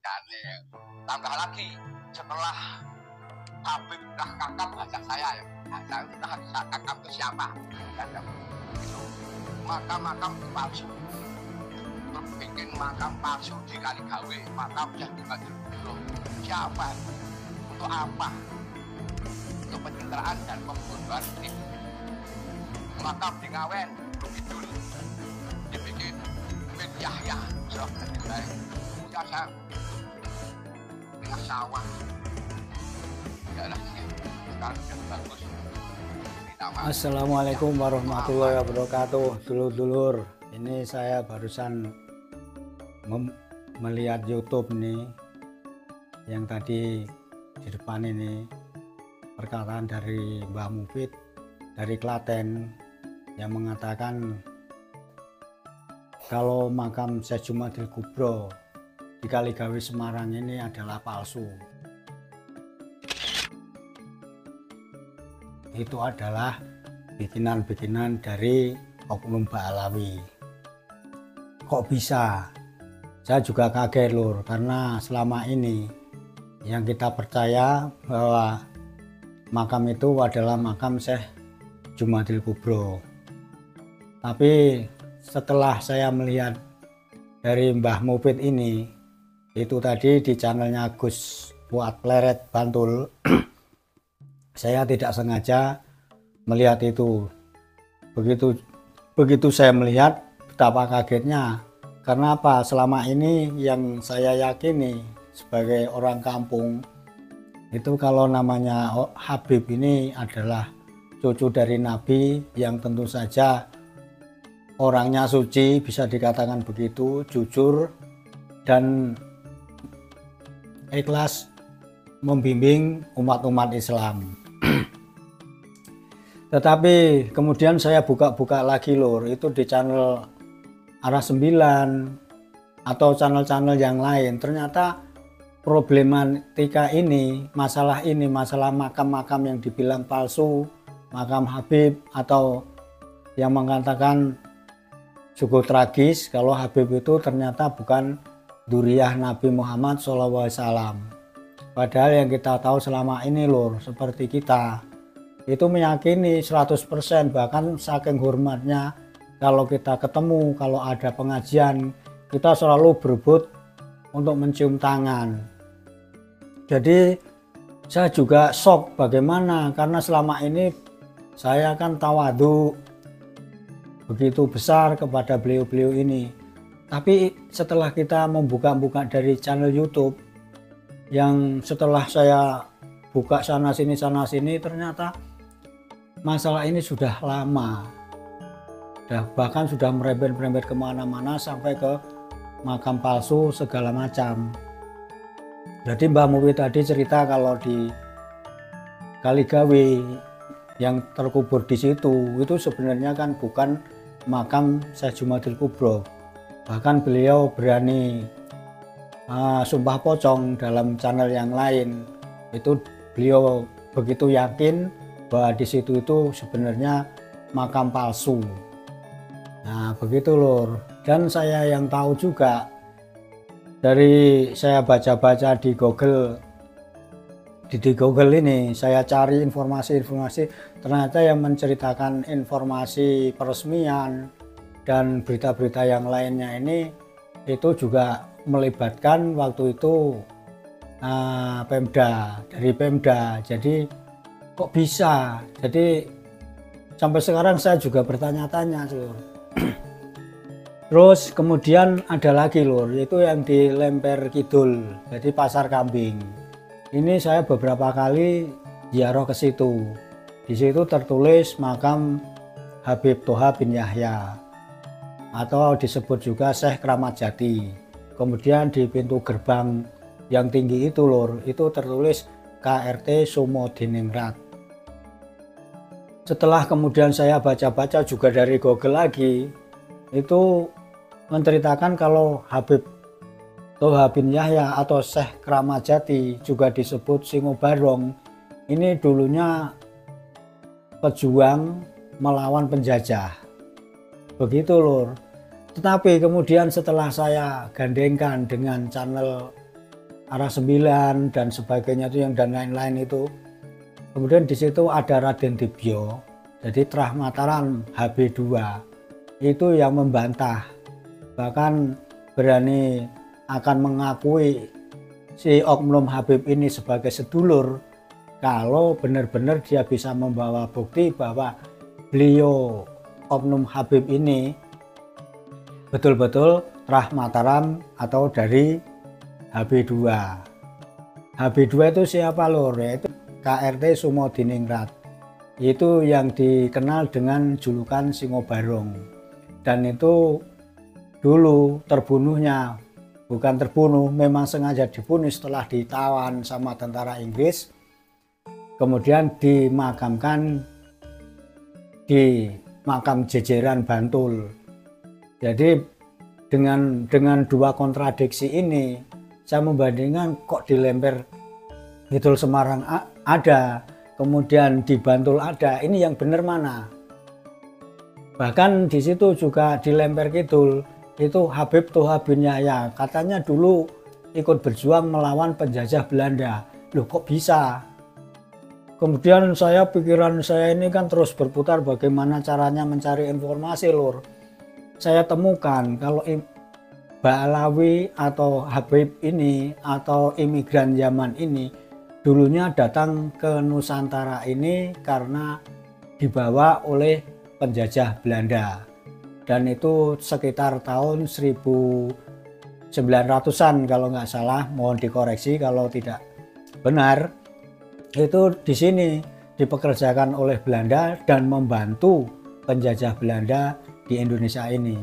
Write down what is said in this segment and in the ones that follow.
makanya tambah lagi setelah Habib dah kakap ajak saya ya. Saya udah kakap ke siapa? Itu makam-makam palsu. Terus bikin makam palsu di Kaligawe, makam yang dibagi dulu. Siapa? Untuk apa? Untuk pencitraan dan pembunuhan ini. Makam di Ngawen, Bukidul dibikin Bin Yahya, Surah Kedilai. Ya saya dengan sawah. Bagus. Assalamualaikum warahmatullahi wabarakatuh. Dulur-dulur, ini saya barusan melihat YouTube nih, yang tadi di depan ini perkataan dari Mbah Mufid dari Klaten yang mengatakan kalau makam Syekh Jumadil Kubro di Kaligawe Semarang ini adalah palsu. Itu adalah bikinan-bikinan dari oknum Ba'alawi. Kok bisa? Saya juga kaget lur, karena selama ini yang kita percaya bahwa makam itu adalah makam Syekh Jumadil Kubro. Tapi setelah saya melihat dari Mbah Mufid ini, itu tadi di channelnya Gus Fuad Pleret Bantul, saya tidak sengaja melihat itu. Begitu saya melihat, betapa kagetnya. Karena apa? Selama ini yang saya yakini sebagai orang kampung, itu kalau namanya Habib ini adalah cucu dari Nabi yang tentu saja orangnya suci, bisa dikatakan begitu, jujur dan ikhlas membimbing umat-umat Islam. Tetapi kemudian saya buka-buka lagi lur, itu di channel Arah 9 atau channel-channel yang lain, ternyata problematika ini, masalah makam-makam yang dibilang palsu, makam Habib, atau yang mengatakan cukup tragis kalau Habib itu ternyata bukan dzurriyyah Nabi Muhammad SAW. Padahal yang kita tahu selama ini lur, seperti kita itu meyakini 100%, bahkan saking hormatnya kalau kita ketemu, kalau ada pengajian, kita selalu berebut untuk mencium tangan. Jadi saya juga shock bagaimana, karena selama ini saya kan tawadhu begitu besar kepada beliau-beliau ini. Tapi setelah kita membuka-buka dari channel YouTube, yang setelah saya buka sana sini, ternyata masalah ini sudah lama, bahkan sudah merembet kemana-mana sampai ke makam palsu segala macam. Jadi Mbah Mufid tadi cerita kalau di Kaligawe yang terkubur di situ itu sebenarnya kan bukan makam Syekh Jumadil Kubro. Bahkan beliau berani sumpah pocong dalam channel yang lain, itu beliau begitu yakin bahwa di situ itu sebenarnya makam palsu. Nah begitu lur. Dan saya yang tahu juga, dari saya baca-baca di Google, di Google ini saya cari informasi-informasi, ternyata yang menceritakan informasi peresmian dan berita-berita yang lainnya ini itu juga melibatkan waktu itu Pemda, dari Pemda. Jadi kok bisa? Jadi sampai sekarang saya juga bertanya-tanya lur. Terus kemudian ada lagi lur, itu yang di Lemper Kidul, jadi Pasar Kambing. Ini saya beberapa kali ziarah ke situ. Di situ tertulis makam Habib Toha bin Yahya, atau disebut juga Syekh Kramat Jati. Kemudian di pintu gerbang yang tinggi itu lur, itu tertulis KRT Sumo Diningrat. Setelah kemudian saya baca-baca juga dari Google lagi, itu menceritakan kalau Habib Toha bin Yahya atau Syekh Kramat Jati, juga disebut Singo Barong, ini dulunya pejuang melawan penjajah. Begitu lur. Tetapi kemudian setelah saya gandengkan dengan channel Arah 9 dan sebagainya itu yang dan lain-lain itu. Kemudian di situ ada Raden Dibyo, jadi Trah Mataram HB2 itu yang membantah, bahkan berani akan mengakui si Oknum Habib ini sebagai sedulur kalau benar-benar dia bisa membawa bukti bahwa beliau Oknum Habib ini betul-betul Trah Mataram atau dari HB2. HB2 itu siapa lur? Yaitu KRT Sumodiningrat. Itu yang dikenal dengan julukan Singo Barong. Dan itu dulu terbunuhnya, bukan terbunuh, memang sengaja dibunuh setelah ditawan sama tentara Inggris. Kemudian dimakamkan di makam Jejeran Bantul. Jadi dengan dua kontradiksi ini, saya membandingkan kok di Lemper Kidul Semarang ada, kemudian di Bantul ada, ini yang benar mana? Bahkan di situ juga di Lemper Kidul itu Habib Toha bin Yahya katanya dulu ikut berjuang melawan penjajah Belanda. Loh kok bisa? Kemudian pikiran saya ini kan terus berputar bagaimana caranya mencari informasi lur. Saya temukan kalau Ba'alawi atau Habib ini atau imigran zaman ini dulunya datang ke Nusantara ini karena dibawa oleh penjajah Belanda, dan itu sekitar tahun 1900-an kalau nggak salah, mohon dikoreksi kalau tidak benar. Itu di sini dipekerjakan oleh Belanda dan membantu penjajah Belanda di Indonesia ini.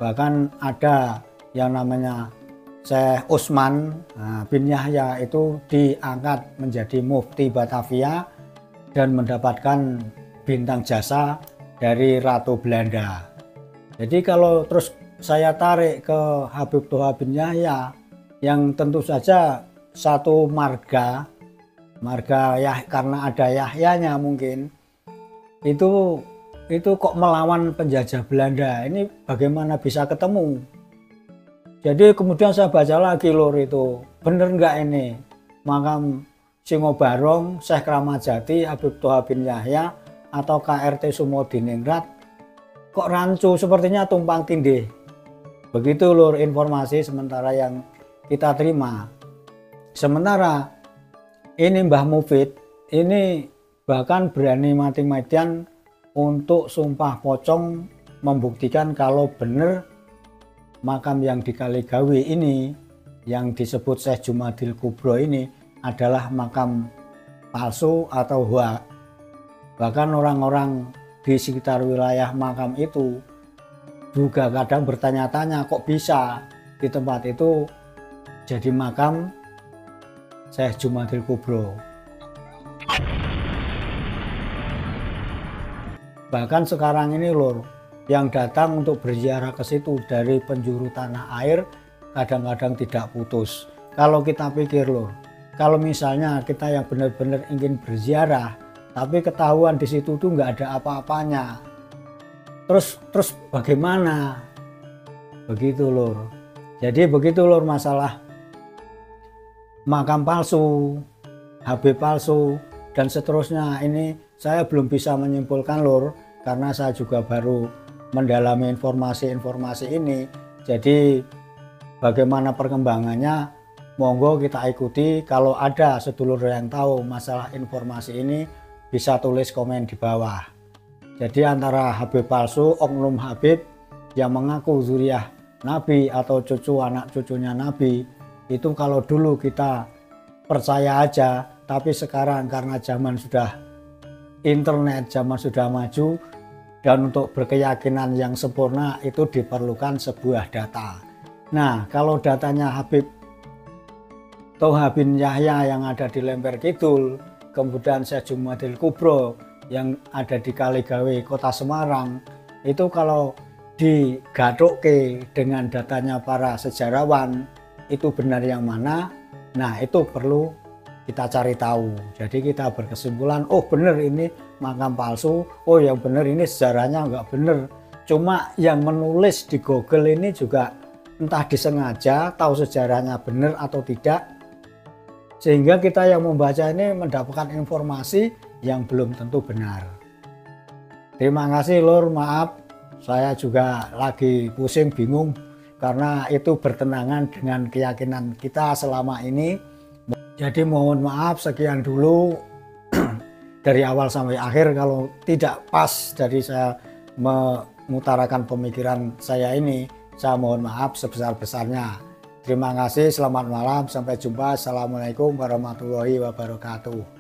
Bahkan ada yang namanya Syekh Usman bin Yahya itu diangkat menjadi mufti Batavia dan mendapatkan bintang jasa dari Ratu Belanda. Jadi kalau terus saya tarik ke Habib Toha bin Yahya yang tentu saja satu marga ya, karena ada Yahyanya mungkin itu kok melawan penjajah Belanda, ini bagaimana bisa ketemu? Jadi kemudian saya baca lagi lur, itu bener nggak ini makam Singo Barong, Syekh Ramadjati, Habib Toha bin Yahya atau KRT Sumodiningrat kok rancu, sepertinya tumpang tindih. Begitu lur informasi sementara yang kita terima. Sementara ini Mbah Mufid ini bahkan berani mati-matian untuk sumpah pocong membuktikan kalau benar makam yang di Kaligawe ini yang disebut Syekh Jumadil Kubro ini adalah makam palsu atau hoax. Bahkan orang-orang di sekitar wilayah makam itu juga kadang bertanya-tanya kok bisa di tempat itu jadi makam Syekh Jumadil Kubro. Bahkan sekarang ini lur, yang datang untuk berziarah ke situ dari penjuru tanah air kadang-kadang tidak putus. Kalau kita pikir lur, kalau misalnya kita yang benar-benar ingin berziarah tapi ketahuan di situ tuh nggak ada apa-apanya, terus bagaimana? Begitu lur. Jadi begitu lur masalah makam palsu, HB palsu dan seterusnya. Ini saya belum bisa menyimpulkan lur, karena saya juga baru mendalami informasi-informasi ini. Jadi bagaimana perkembangannya monggo kita ikuti. Kalau ada sedulur yang tahu masalah informasi ini bisa tulis komen di bawah. Jadi antara Habib palsu, oknum Habib yang mengaku zuriyah Nabi atau cucu anak cucunya Nabi, itu kalau dulu kita percaya aja, tapi sekarang karena zaman sudah internet, zaman sudah maju, dan untuk berkeyakinan yang sempurna itu diperlukan sebuah data. Nah, kalau datanya Habib Toha bin Yahya yang ada di Lemper Kidul, kemudian Syekh Jumadil Kubro yang ada di Kaligawe, Kota Semarang, itu kalau digadokke dengan datanya para sejarawan, itu benar yang mana? Nah, itu perlu kita cari tahu. Jadi kita berkesimpulan, oh benar ini makam palsu, oh yang benar ini sejarahnya nggak benar. Cuma yang menulis di Google ini juga entah disengaja tahu sejarahnya benar atau tidak, sehingga kita yang membaca ini mendapatkan informasi yang belum tentu benar. Terima kasih Lur, maaf saya juga lagi pusing bingung karena itu bertentangan dengan keyakinan kita selama ini. Jadi mohon maaf, sekian dulu dari awal sampai akhir. Kalau tidak pas dari saya mengutarakan pemikiran saya ini, saya mohon maaf sebesar-besarnya. Terima kasih, selamat malam, sampai jumpa. Assalamualaikum warahmatullahi wabarakatuh.